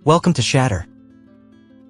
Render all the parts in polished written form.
Welcome to Shatter.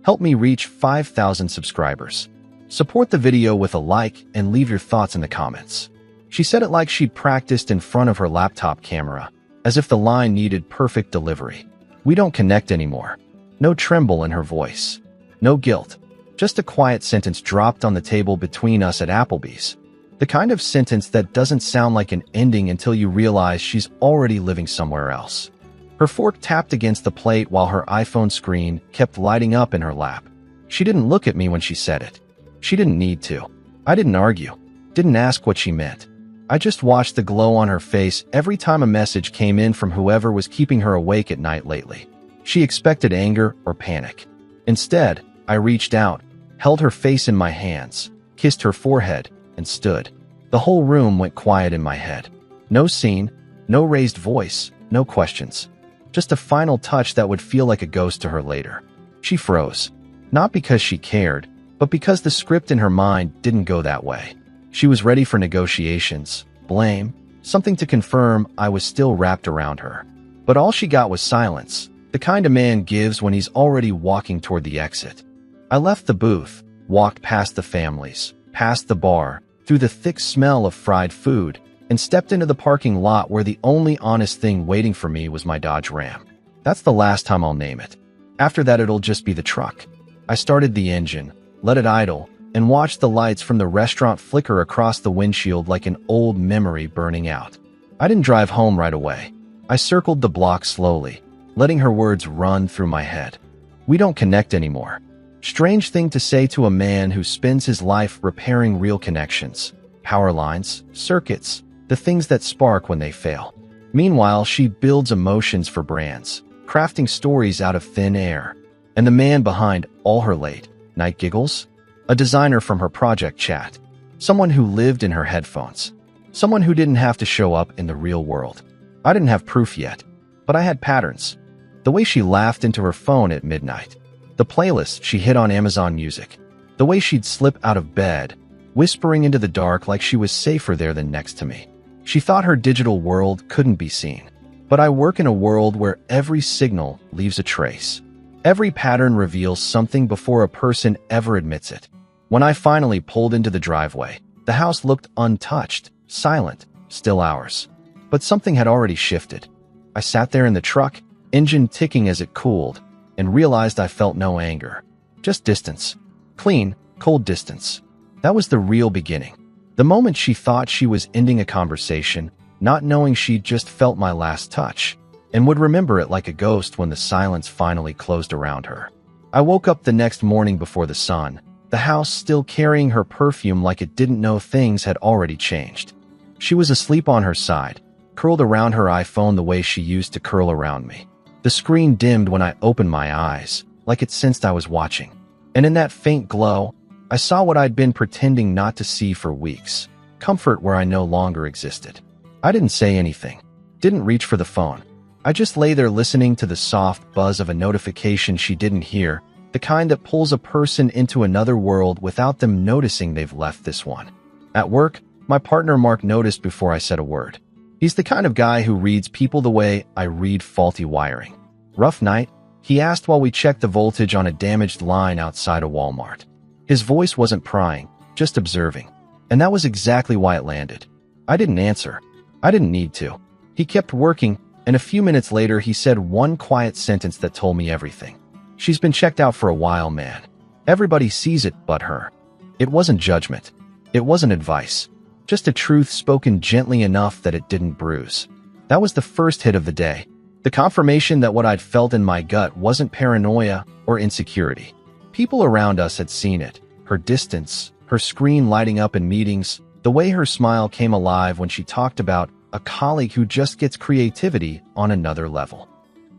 Help me reach 5,000 subscribers. Support the video with a like and leave your thoughts in the comments. She said it like she'd practiced in front of her laptop camera, as if the line needed perfect delivery. We don't connect anymore. No tremble in her voice. No guilt. Just a quiet sentence dropped on the table between us at Applebee's. The kind of sentence that doesn't sound like an ending until you realize she's already living somewhere else. Her fork tapped against the plate while her iPhone screen kept lighting up in her lap. She didn't look at me when she said it. She didn't need to. I didn't argue. Didn't ask what she meant. I just watched the glow on her face every time a message came in from whoever was keeping her awake at night lately. She expected anger or panic. Instead, I reached out, held her face in my hands, kissed her forehead, and stood. The whole room went quiet in my head. No scene, no raised voice, no questions. Just a final touch that would feel like a ghost to her later. She froze. Not because she cared, but because the script in her mind didn't go that way. She was ready for negotiations, blame, something to confirm I was still wrapped around her. But all she got was silence, the kind a man gives when he's already walking toward the exit. I left the booth, walked past the families, past the bar, through the thick smell of fried food, and stepped into the parking lot where the only honest thing waiting for me was my Dodge Ram. That's the last time I'll name it. After that, it'll just be the truck. I started the engine, let it idle, and watched the lights from the restaurant flicker across the windshield like an old memory burning out. I didn't drive home right away. I circled the block slowly, letting her words run through my head. We don't connect anymore. Strange thing to say to a man who spends his life repairing real connections. Power lines, circuits, the things that spark when they fail. Meanwhile, she builds emotions for brands, crafting stories out of thin air. And the man behind all her late night giggles? A designer from her project chat. Someone who lived in her headphones. Someone who didn't have to show up in the real world. I didn't have proof yet, but I had patterns. The way she laughed into her phone at midnight. The playlist she hit on Amazon Music. The way she'd slip out of bed, whispering into the dark like she was safer there than next to me. She thought her digital world couldn't be seen. But I work in a world where every signal leaves a trace. Every pattern reveals something before a person ever admits it. When I finally pulled into the driveway, the house looked untouched, silent, still ours. But something had already shifted. I sat there in the truck, engine ticking as it cooled, and realized I felt no anger. Just distance. Clean, cold distance. That was the real beginning. The moment she thought she was ending a conversation, not knowing she'd just felt my last touch, and would remember it like a ghost when the silence finally closed around her. I woke up the next morning before the sun, the house still carrying her perfume like it didn't know things had already changed. She was asleep on her side, curled around her iPhone the way she used to curl around me. The screen dimmed when I opened my eyes, like it sensed I was watching. And in that faint glow, I saw what I'd been pretending not to see for weeks. Comfort where I no longer existed. I didn't say anything. Didn't reach for the phone. I just lay there listening to the soft buzz of a notification she didn't hear, the kind that pulls a person into another world without them noticing they've left this one. At work, my partner Mark noticed before I said a word. He's the kind of guy who reads people the way I read faulty wiring. Rough night? He asked while we checked the voltage on a damaged line outside a Walmart. His voice wasn't prying, just observing. And that was exactly why it landed. I didn't answer. I didn't need to. He kept working, and a few minutes later he said one quiet sentence that told me everything. She's been checked out for a while, man. Everybody sees it but her. It wasn't judgment. It wasn't advice. Just a truth spoken gently enough that it didn't bruise. That was the first hit of the day. The confirmation that what I'd felt in my gut wasn't paranoia or insecurity. People around us had seen it. Her distance, her screen lighting up in meetings, the way her smile came alive when she talked about a colleague who just gets creativity on another level.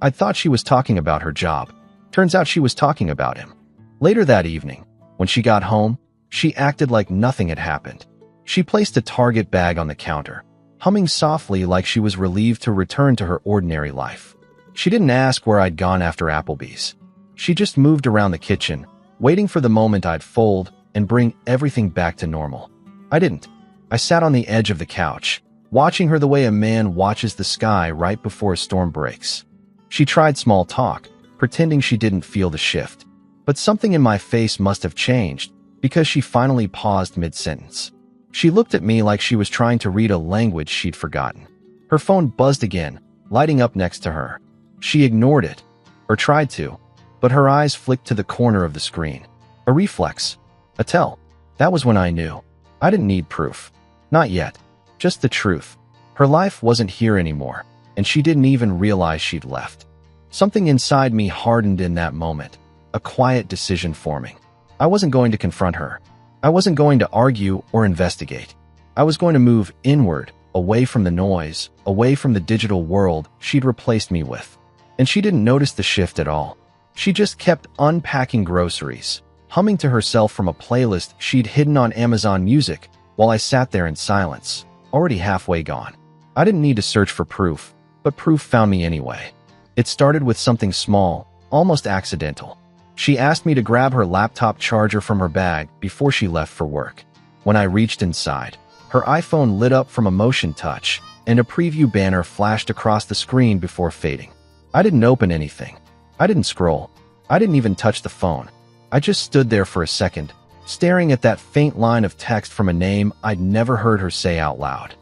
I thought she was talking about her job. Turns out she was talking about him. Later that evening, when she got home, she acted like nothing had happened. She placed a Target bag on the counter, humming softly like she was relieved to return to her ordinary life. She didn't ask where I'd gone after Applebee's. She just moved around the kitchen, waiting for the moment I'd fold and bring everything back to normal. I didn't. I sat on the edge of the couch, watching her the way a man watches the sky right before a storm breaks. She tried small talk, pretending she didn't feel the shift. But something in my face must have changed, because she finally paused mid-sentence. She looked at me like she was trying to read a language she'd forgotten. Her phone buzzed again, lighting up next to her. She ignored it, or tried to, but her eyes flicked to the corner of the screen. A reflex. A tell. That was when I knew. I didn't need proof. Not yet. Just the truth. Her life wasn't here anymore, and she didn't even realize she'd left. Something inside me hardened in that moment, a quiet decision forming. I wasn't going to confront her. I wasn't going to argue or investigate. I was going to move inward, away from the noise, away from the digital world she'd replaced me with. And she didn't notice the shift at all. She just kept unpacking groceries, humming to herself from a playlist she'd hidden on Amazon Music while I sat there in silence, already halfway gone. I didn't need to search for proof, but proof found me anyway. It started with something small, almost accidental. She asked me to grab her laptop charger from her bag before she left for work. When I reached inside, her iPhone lit up from a motion touch, and a preview banner flashed across the screen before fading. I didn't open anything. I didn't scroll. I didn't even touch the phone. I just stood there for a second, staring at that faint line of text from a name I'd never heard her say out loud.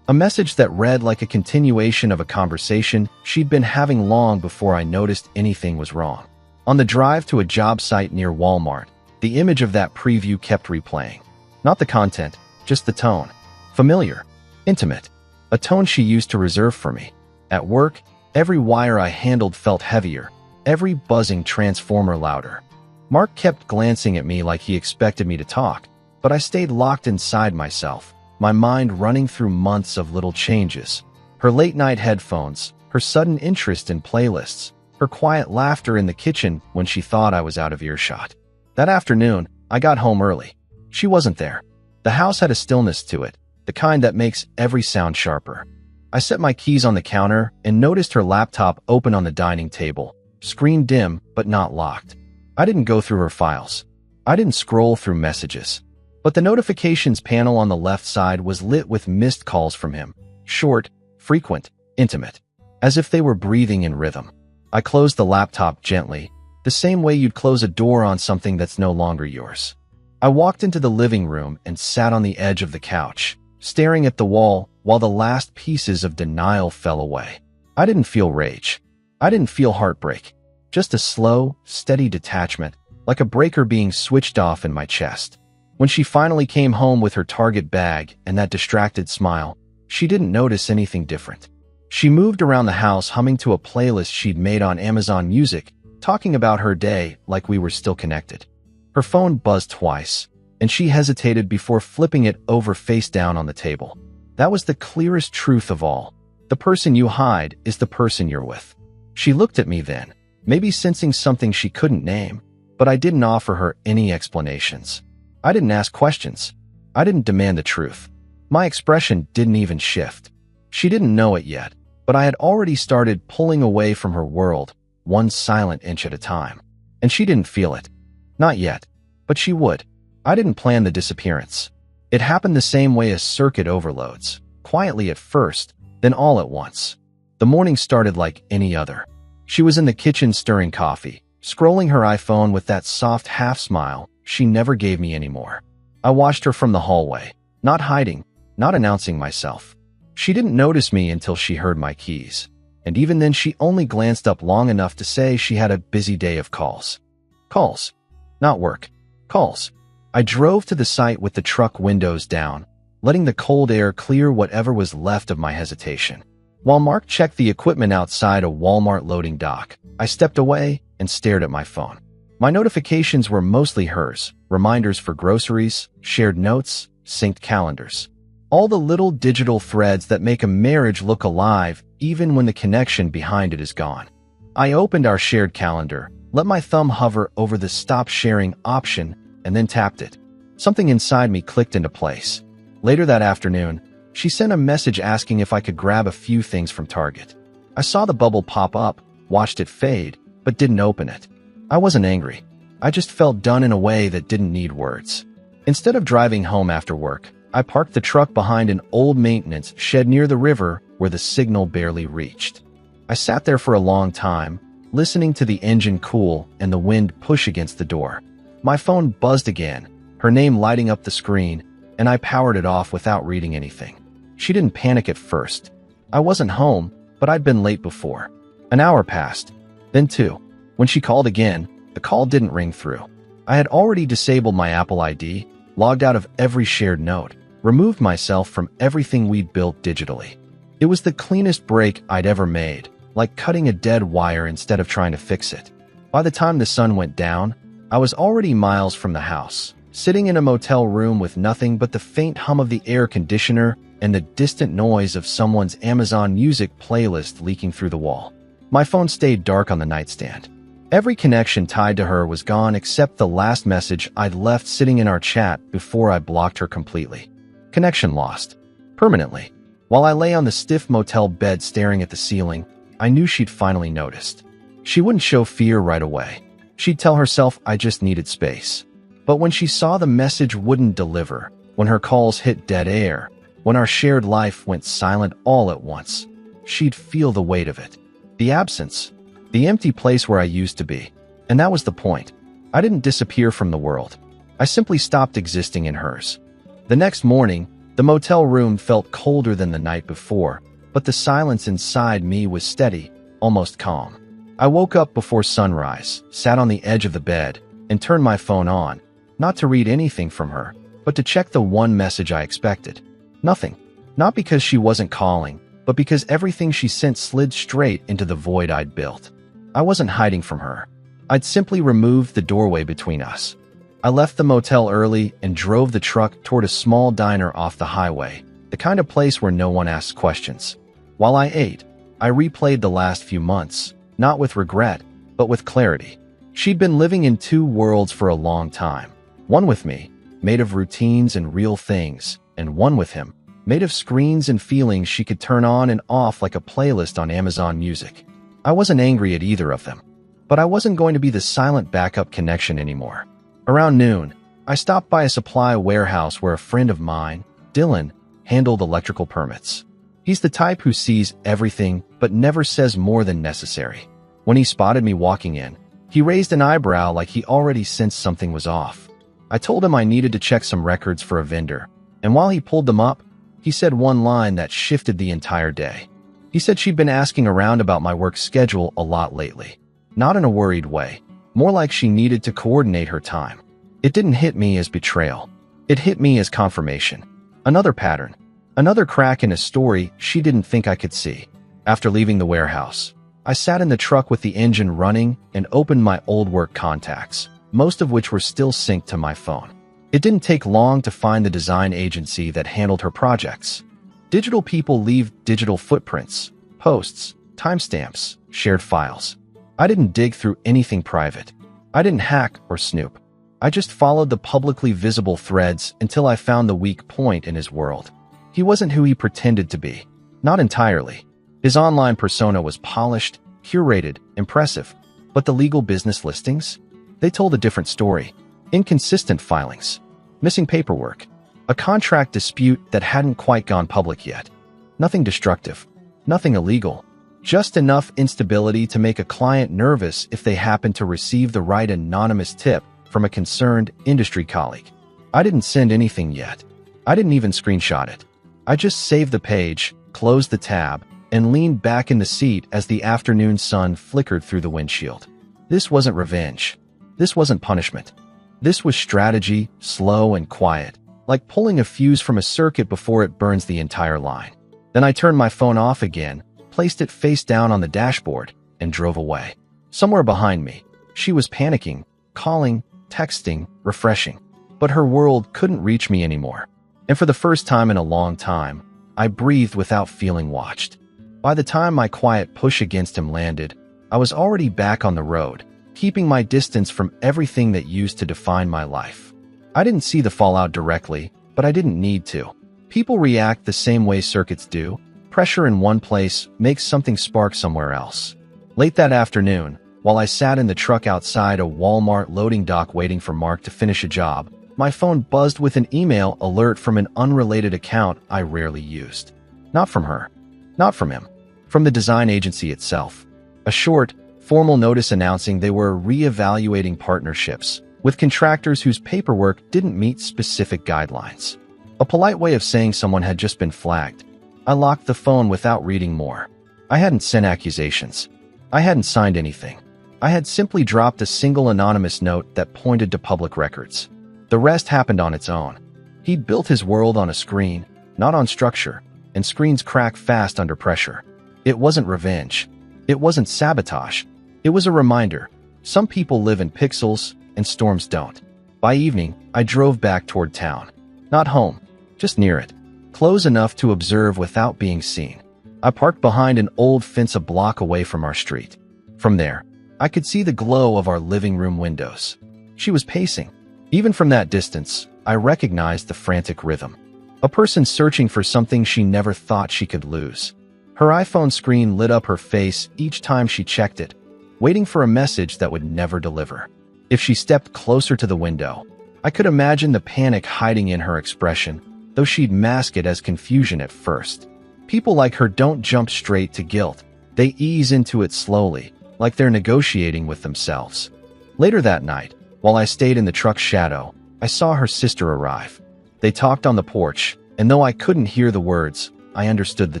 A message that read like a continuation of a conversation she'd been having long before I noticed anything was wrong. On the drive to a job site near Walmart, the image of that preview kept replaying. Not the content, just the tone. Familiar. Intimate. A tone she used to reserve for me. At work, every wire I handled felt heavier, every buzzing transformer louder. Mark kept glancing at me like he expected me to talk, but I stayed locked inside myself, my mind running through months of little changes. Her late-night headphones, her sudden interest in playlists, her quiet laughter in the kitchen when she thought I was out of earshot. That afternoon, I got home early. She wasn't there. The house had a stillness to it, the kind that makes every sound sharper. I set my keys on the counter and noticed her laptop open on the dining table, screen dim but not locked. I didn't go through her files. I didn't scroll through messages. But the notifications panel on the left side was lit with missed calls from him. Short, frequent, intimate. As if they were breathing in rhythm. I closed the laptop gently, the same way you'd close a door on something that's no longer yours. I walked into the living room and sat on the edge of the couch, staring at the wall while the last pieces of denial fell away. I didn't feel rage. I didn't feel heartbreak. Just a slow, steady detachment, like a breaker being switched off in my chest. When she finally came home with her Target bag and that distracted smile, she didn't notice anything different. She moved around the house humming to a playlist she'd made on Amazon Music, talking about her day like we were still connected. Her phone buzzed twice, and she hesitated before flipping it over face down on the table. That was the clearest truth of all. The person you hide is the person you're with. She looked at me then, maybe sensing something she couldn't name, but I didn't offer her any explanations. I didn't ask questions. I didn't demand the truth. My expression didn't even shift. She didn't know it yet, but I had already started pulling away from her world, one silent inch at a time. And she didn't feel it. Not yet, but she would. I didn't plan the disappearance. It happened the same way as circuit overloads, quietly at first, then all at once. The morning started like any other. She was in the kitchen stirring coffee, scrolling her iPhone with that soft half-smile she never gave me anymore. I watched her from the hallway, not hiding, not announcing myself. She didn't notice me until she heard my keys, and even then she only glanced up long enough to say she had a busy day of calls. Calls. Not work. Calls. I drove to the site with the truck windows down, letting the cold air clear whatever was left of my hesitation. While Mark checked the equipment outside a Walmart loading dock, I stepped away and stared at my phone. My notifications were mostly hers, reminders for groceries, shared notes, synced calendars. All the little digital threads that make a marriage look alive even when the connection behind it is gone. I opened our shared calendar, let my thumb hover over the stop sharing option, and then tapped it. Something inside me clicked into place. Later that afternoon, she sent a message asking if I could grab a few things from Target. I saw the bubble pop up, watched it fade, but didn't open it. I wasn't angry. I just felt done in a way that didn't need words. Instead of driving home after work, I parked the truck behind an old maintenance shed near the river where the signal barely reached. I sat there for a long time, listening to the engine cool and the wind push against the door. My phone buzzed again, her name lighting up the screen, and I powered it off without reading anything. She didn't panic at first. I wasn't home, but I'd been late before. An hour passed, then 2. When she called again, the call didn't ring through. I had already disabled my Apple ID, logged out of every shared note, removed myself from everything we'd built digitally. It was the cleanest break I'd ever made, like cutting a dead wire instead of trying to fix it. By the time the sun went down, I was already miles from the house, sitting in a motel room with nothing but the faint hum of the air conditioner and the distant noise of someone's Amazon Music playlist leaking through the wall. My phone stayed dark on the nightstand. Every connection tied to her was gone except the last message I'd left sitting in our chat before I blocked her completely. Connection lost. Permanently. While I lay on the stiff motel bed staring at the ceiling, I knew she'd finally noticed. She wouldn't show fear right away. She'd tell herself I just needed space. But when she saw the message wouldn't deliver, when her calls hit dead air, when our shared life went silent all at once, she'd feel the weight of it. The absence. The empty place where I used to be. And that was the point. I didn't disappear from the world. I simply stopped existing in hers. The next morning, the motel room felt colder than the night before, but the silence inside me was steady, almost calm. I woke up before sunrise, sat on the edge of the bed, and turned my phone on, not to read anything from her, but to check the one message I expected. Nothing. Not because she wasn't calling, but because everything she sent slid straight into the void I'd built. I wasn't hiding from her. I'd simply removed the doorway between us. I left the motel early and drove the truck toward a small diner off the highway, the kind of place where no one asks questions. While I ate, I replayed the last few months, not with regret, but with clarity. She'd been living in 2 worlds for a long time. One with me, made of routines and real things, and one with him, made of screens and feelings she could turn on and off like a playlist on Amazon Music. I wasn't angry at either of them, but I wasn't going to be the silent backup connection anymore. Around noon, I stopped by a supply warehouse where a friend of mine, Dylan, handled electrical permits. He's the type who sees everything but never says more than necessary. When he spotted me walking in, he raised an eyebrow like he already sensed something was off. I told him I needed to check some records for a vendor, and while he pulled them up, he said one line that shifted the entire day. He said she'd been asking around about my work schedule a lot lately. Not in a worried way, more like she needed to coordinate her time. It didn't hit me as betrayal. It hit me as confirmation. Another pattern. Another crack in a story she didn't think I could see. After leaving the warehouse, I sat in the truck with the engine running and opened my old work contacts, most of which were still synced to my phone. It didn't take long to find the design agency that handled her projects. Digital people leave digital footprints, posts, timestamps, shared files. I didn't dig through anything private. I didn't hack or snoop. I just followed the publicly visible threads until I found the weak point in his world. He wasn't who he pretended to be. Not entirely. His online persona was polished, curated, impressive. But the legal business listings? They told a different story. Inconsistent filings. Missing paperwork. A contract dispute that hadn't quite gone public yet. Nothing destructive. Nothing illegal. Just enough instability to make a client nervous if they happened to receive the right anonymous tip from a concerned industry colleague. I didn't send anything yet. I didn't even screenshot it. I just saved the page, closed the tab, and leaned back in the seat as the afternoon sun flickered through the windshield. This wasn't revenge. This wasn't punishment. This was strategy, slow and quiet, like pulling a fuse from a circuit before it burns the entire line. Then I turned my phone off again, placed it face down on the dashboard, and drove away. Somewhere behind me, she was panicking, calling, texting, refreshing. But her world couldn't reach me anymore. And for the first time in a long time, I breathed without feeling watched. By the time my quiet push against him landed, I was already back on the road, keeping my distance from everything that used to define my life. I didn't see the fallout directly, but I didn't need to. People react the same way circuits do. Pressure in one place makes something spark somewhere else. Late that afternoon, while I sat in the truck outside a Walmart loading dock waiting for Mark to finish a job, my phone buzzed with an email alert from an unrelated account I rarely used. Not from her. Not from him. From the design agency itself. A short, Formal notice announcing they were re-evaluating partnerships with contractors whose paperwork didn't meet specific guidelines. A polite way of saying someone had just been flagged. I locked the phone without reading more. I hadn't sent accusations. I hadn't signed anything. I had simply dropped a single anonymous note that pointed to public records. The rest happened on its own. He'd built his world on a screen, not on structure, and screens crack fast under pressure. It wasn't revenge. It wasn't sabotage. It was a reminder. Some people live in pixels, and storms don't. By evening, I drove back toward town. Not home, just near it. Close enough to observe without being seen. I parked behind an old fence a block away from our street. From there, I could see the glow of our living room windows. She was pacing. Even from that distance, I recognized the frantic rhythm. A person searching for something she never thought she could lose. Her iPhone screen lit up her face each time she checked it, waiting for a message that would never deliver. If she stepped closer to the window, I could imagine the panic hiding in her expression, though she'd mask it as confusion at first. People like her don't jump straight to guilt. They ease into it slowly, like they're negotiating with themselves. Later that night, while I stayed in the truck's shadow, I saw her sister arrive. They talked on the porch, and though I couldn't hear the words, I understood the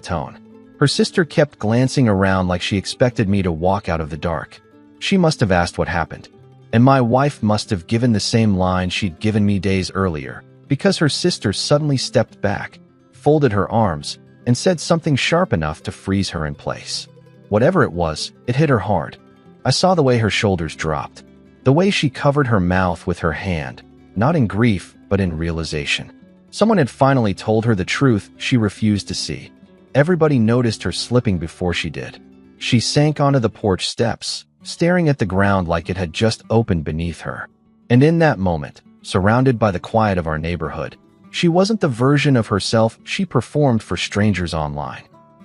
tone. Her sister kept glancing around like she expected me to walk out of the dark. She must have asked what happened. And my wife must have given the same line she'd given me days earlier, because her sister suddenly stepped back, folded her arms, and said something sharp enough to freeze her in place. Whatever it was, it hit her hard. I saw the way her shoulders dropped, the way she covered her mouth with her hand, not in grief, but in realization. Someone had finally told her the truth she refused to see. Everybody noticed her slipping before she did. She sank onto the porch steps, staring at the ground like it had just opened beneath her. And in that moment, surrounded by the quiet of our neighborhood, she wasn't the version of herself she performed for strangers online.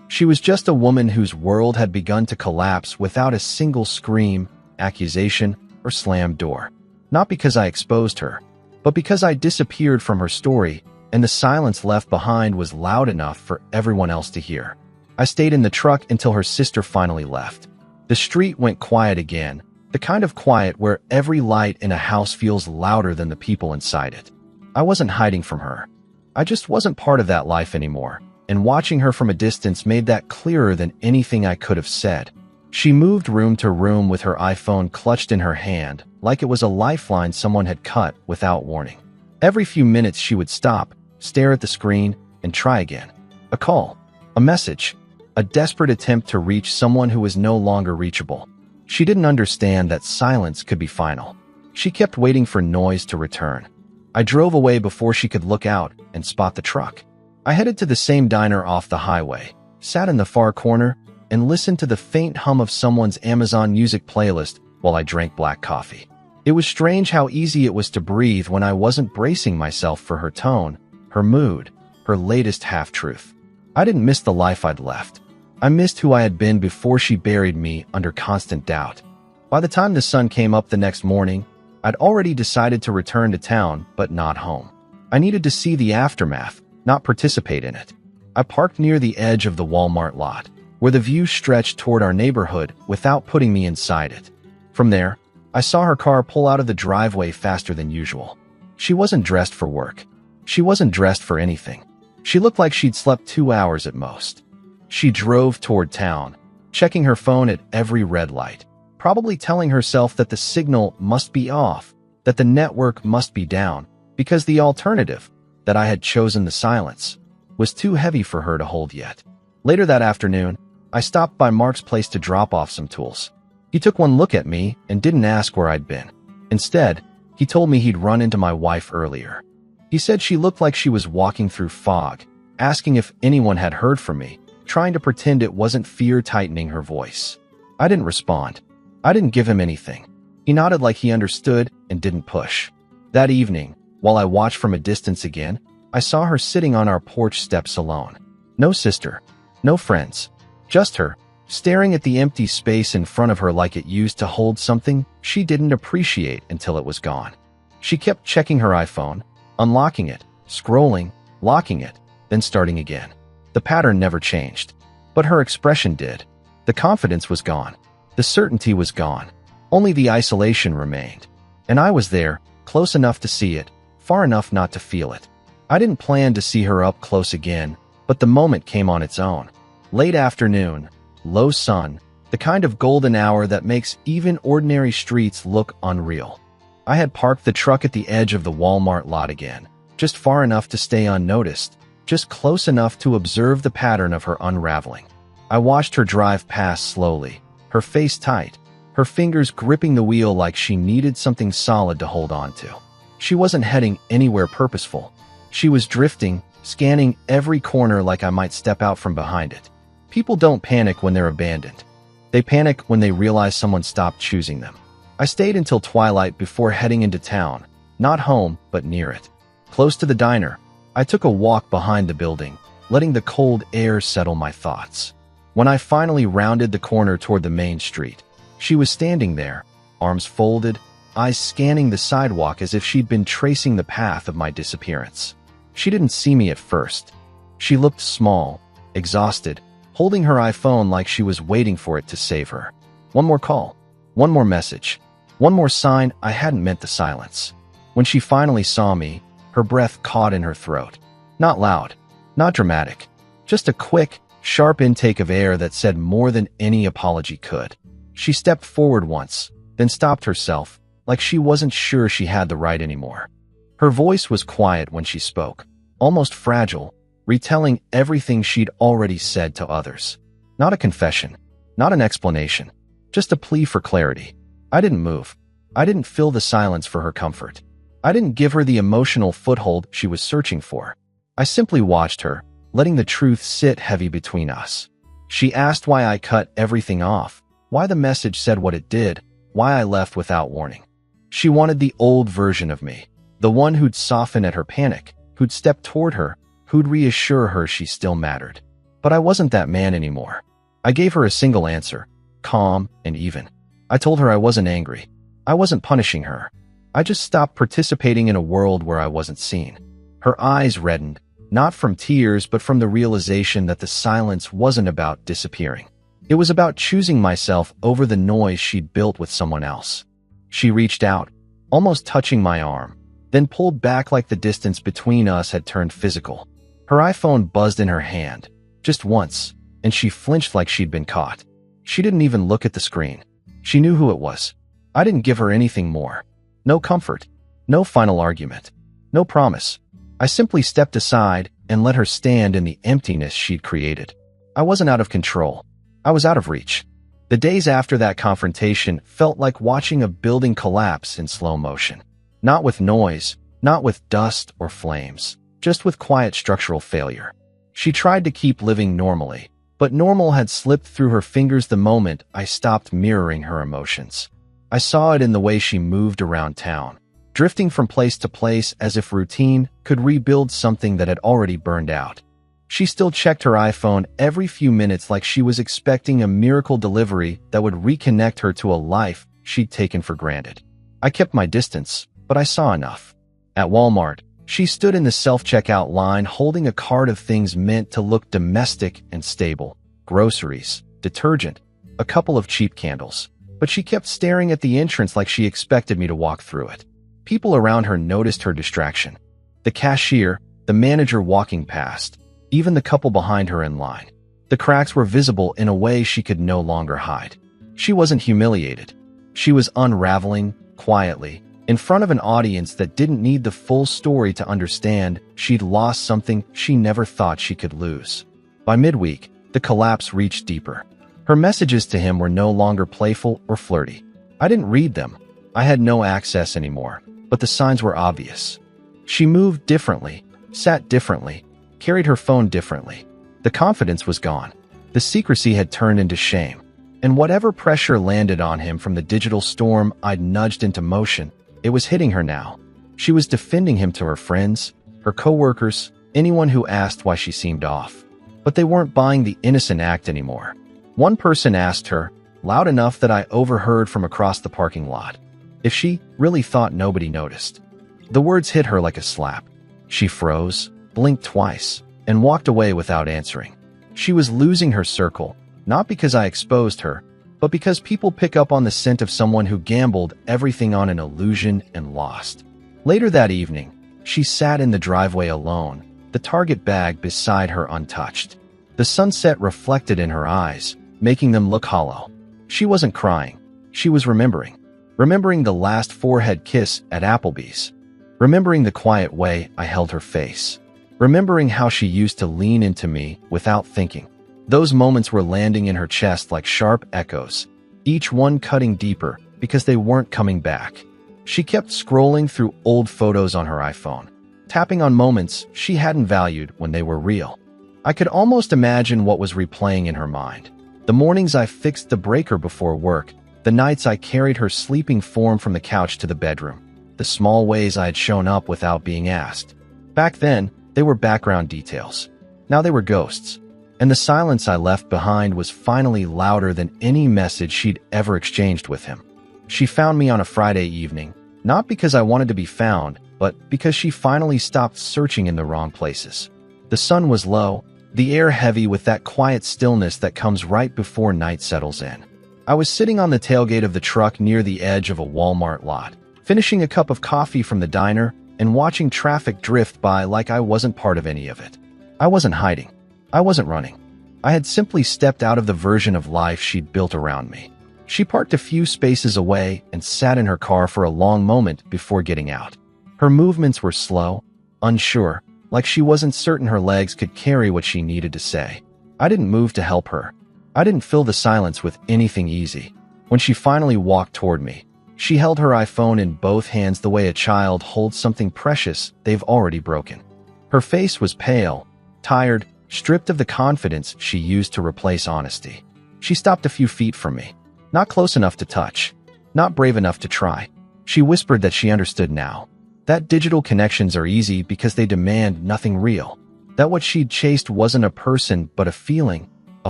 She was just a woman whose world had begun to collapse without a single scream, accusation, or slammed door. Not because I exposed her, but because I disappeared from her story, and the silence left behind was loud enough for everyone else to hear. I stayed in the truck until her sister finally left. The street went quiet again, the kind of quiet where every light in a house feels louder than the people inside it. I wasn't hiding from her. I just wasn't part of that life anymore, and watching her from a distance made that clearer than anything I could have said. She moved room to room with her iPhone clutched in her hand, like it was a lifeline someone had cut without warning. Every few minutes she would stop, stare at the screen, and try again. A call, a message, a desperate attempt to reach someone who was no longer reachable. She didn't understand that silence could be final. She kept waiting for noise to return. I drove away before she could look out and spot the truck. I headed to the same diner off the highway, sat in the far corner, and listened to the faint hum of someone's Amazon Music playlist while I drank black coffee. It was strange how easy it was to breathe when I wasn't bracing myself for her tone, her mood, her latest half-truth. I didn't miss the life I'd left. I missed who I had been before she buried me under constant doubt. By the time the sun came up the next morning, I'd already decided to return to town, but not home. I needed to see the aftermath, not participate in it. I parked near the edge of the Walmart lot, where the view stretched toward our neighborhood without putting me inside it. From there, I saw her car pull out of the driveway faster than usual. She wasn't dressed for work. She wasn't dressed for anything. She looked like she'd slept 2 hours at most. She drove toward town, checking her phone at every red light, probably telling herself that the signal must be off, that the network must be down, because the alternative, that I had chosen the silence, was too heavy for her to hold yet. Later that afternoon, I stopped by Mark's place to drop off some tools. He took one look at me and didn't ask where I'd been. Instead, he told me he'd run into my wife earlier. He said she looked like she was walking through fog, asking if anyone had heard from me, trying to pretend it wasn't fear tightening her voice. I didn't respond. I didn't give him anything. He nodded like he understood and didn't push. That evening, while I watched from a distance again, I saw her sitting on our porch steps alone. No sister, no friends, just her, staring at the empty space in front of her like it used to hold something she didn't appreciate until it was gone. She kept checking her iPhone, unlocking it, scrolling, locking it, then starting again. The pattern never changed, but her expression did. The confidence was gone. The certainty was gone. Only the isolation remained. And I was there, close enough to see it, far enough not to feel it. I didn't plan to see her up close again, but the moment came on its own. Late afternoon, low sun, the kind of golden hour that makes even ordinary streets look unreal. I had parked the truck at the edge of the Walmart lot again, just far enough to stay unnoticed, just close enough to observe the pattern of her unraveling. I watched her drive past slowly, her face tight, her fingers gripping the wheel like she needed something solid to hold on to. She wasn't heading anywhere purposeful. She was drifting, scanning every corner like I might step out from behind it. People don't panic when they're abandoned. They panic when they realize someone stopped choosing them. I stayed until twilight before heading into town, not home, but near it. Close to the diner, I took a walk behind the building, letting the cold air settle my thoughts. When I finally rounded the corner toward the main street, she was standing there, arms folded, eyes scanning the sidewalk as if she'd been tracing the path of my disappearance. She didn't see me at first. She looked small, exhausted, holding her iPhone like she was waiting for it to save her. One more call, one more message, one more sign I hadn't meant the silence. When she finally saw me, her breath caught in her throat. Not loud, not dramatic, just a quick, sharp intake of air that said more than any apology could. She stepped forward once, then stopped herself, like she wasn't sure she had the right anymore. Her voice was quiet when she spoke, almost fragile, retelling everything she'd already said to others. Not a confession, not an explanation, just a plea for clarity. I didn't move. I didn't fill the silence for her comfort. I didn't give her the emotional foothold she was searching for. I simply watched her, letting the truth sit heavy between us. She asked why I cut everything off, why the message said what it did, why I left without warning. She wanted the old version of me, the one who'd soften at her panic, who'd step toward her, who'd reassure her she still mattered. But I wasn't that man anymore. I gave her a single answer, calm and even. I told her I wasn't angry. I wasn't punishing her. I just stopped participating in a world where I wasn't seen. Her eyes reddened, not from tears but from the realization that the silence wasn't about disappearing. It was about choosing myself over the noise she'd built with someone else. She reached out, almost touching my arm, then pulled back like the distance between us had turned physical. Her iPhone buzzed in her hand, just once, and she flinched like she'd been caught. She didn't even look at the screen. She knew who it was. I didn't give her anything more. No comfort, no final argument, no promise. I simply stepped aside and let her stand in the emptiness she'd created. I wasn't out of control. I was out of reach. The days after that confrontation felt like watching a building collapse in slow motion. Not with noise, not with dust or flames, just with quiet structural failure. She tried to keep living normally, but normal had slipped through her fingers the moment I stopped mirroring her emotions. I saw it in the way she moved around town, drifting from place to place as if routine could rebuild something that had already burned out. She still checked her iPhone every few minutes like she was expecting a miracle delivery that would reconnect her to a life she'd taken for granted. I kept my distance, but I saw enough. At Walmart, she stood in the self-checkout line holding a cart of things meant to look domestic and stable. Groceries, detergent, a couple of cheap candles. But she kept staring at the entrance like she expected me to walk through it. People around her noticed her distraction. The cashier, the manager walking past, even the couple behind her in line. The cracks were visible in a way she could no longer hide. She wasn't humiliated. She was unraveling, quietly, in front of an audience that didn't need the full story to understand she'd lost something she never thought she could lose. By midweek, the collapse reached deeper. Her messages to him were no longer playful or flirty. I didn't read them. I had no access anymore, but the signs were obvious. She moved differently, sat differently, carried her phone differently. The confidence was gone. The secrecy had turned into shame. And whatever pressure landed on him from the digital storm I'd nudged into motion, it was hitting her now. She was defending him to her friends, her coworkers, anyone who asked why she seemed off. But they weren't buying the innocent act anymore. One person asked her, loud enough that I overheard from across the parking lot, if she really thought nobody noticed. The words hit her like a slap. She froze, blinked twice, and walked away without answering. She was losing her circle, not because I exposed her, but because people pick up on the scent of someone who gambled everything on an illusion and lost. Later that evening, she sat in the driveway alone, the Target bag beside her untouched. The sunset reflected in her eyes, making them look hollow. She wasn't crying. She was remembering. Remembering the last forehead kiss at Applebee's. Remembering the quiet way I held her face. Remembering how she used to lean into me without thinking. Those moments were landing in her chest like sharp echoes, each one cutting deeper because they weren't coming back. She kept scrolling through old photos on her iPhone, tapping on moments she hadn't valued when they were real. I could almost imagine what was replaying in her mind. The mornings I fixed the breaker before work, the nights I carried her sleeping form from the couch to the bedroom, the small ways I had shown up without being asked. Back then, they were background details. Now they were ghosts. And the silence I left behind was finally louder than any message she'd ever exchanged with him. She found me on a Friday evening, not because I wanted to be found, but because she finally stopped searching in the wrong places. The sun was low, the air heavy with that quiet stillness that comes right before night settles in. I was sitting on the tailgate of the truck near the edge of a Walmart lot, finishing a cup of coffee from the diner and watching traffic drift by like I wasn't part of any of it. I wasn't hiding. I wasn't running. I had simply stepped out of the version of life she'd built around me. She parked a few spaces away and sat in her car for a long moment before getting out. Her movements were slow, unsure, like she wasn't certain her legs could carry what she needed to say. I didn't move to help her. I didn't fill the silence with anything easy. When she finally walked toward me, she held her iPhone in both hands the way a child holds something precious they've already broken. Her face was pale, tired, stripped of the confidence she used to replace honesty. She stopped a few feet from me. Not close enough to touch. Not brave enough to try. She whispered that she understood now. That digital connections are easy because they demand nothing real. That what she'd chased wasn't a person but a feeling, a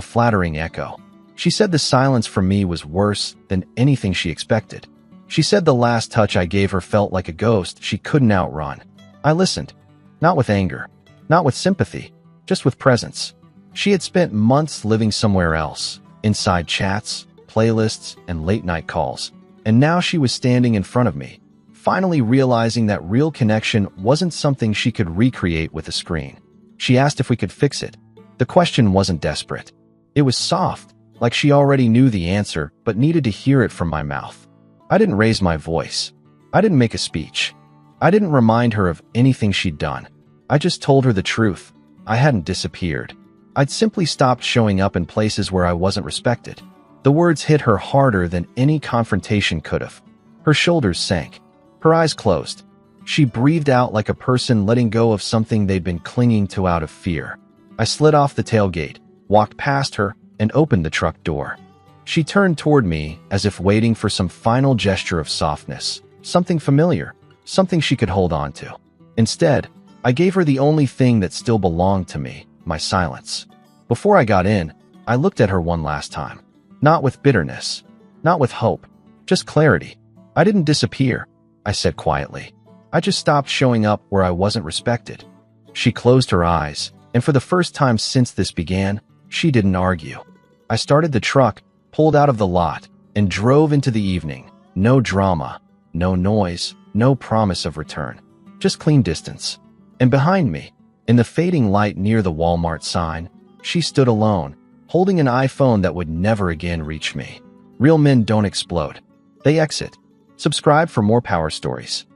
flattering echo. She said the silence from me was worse than anything she expected. She said the last touch I gave her felt like a ghost she couldn't outrun. I listened. Not with anger. Not with sympathy. Just with presence. She had spent months living somewhere else, inside chats, playlists, and late-night calls. And now she was standing in front of me, finally realizing that real connection wasn't something she could recreate with a screen. She asked if we could fix it. The question wasn't desperate. It was soft, like she already knew the answer but needed to hear it from my mouth. I didn't raise my voice. I didn't make a speech. I didn't remind her of anything she'd done. I just told her the truth. I hadn't disappeared. I'd simply stopped showing up in places where I wasn't respected. The words hit her harder than any confrontation could have. Her shoulders sank. Her eyes closed. She breathed out like a person letting go of something they'd been clinging to out of fear. I slid off the tailgate, walked past her, and opened the truck door. She turned toward me as if waiting for some final gesture of softness, something familiar, something she could hold on to. Instead, I gave her the only thing that still belonged to me, my silence. Before I got in, I looked at her one last time. Not with bitterness, not with hope, just clarity. I didn't disappear, I said quietly. I just stopped showing up where I wasn't respected. She closed her eyes, and for the first time since this began, she didn't argue. I started the truck, pulled out of the lot, and drove into the evening. No drama, no noise, no promise of return. Just clean distance. And behind me, in the fading light near the Walmart sign, she stood alone, holding an iPhone that would never again reach me. Real men don't explode. They exit. Subscribe for more power stories.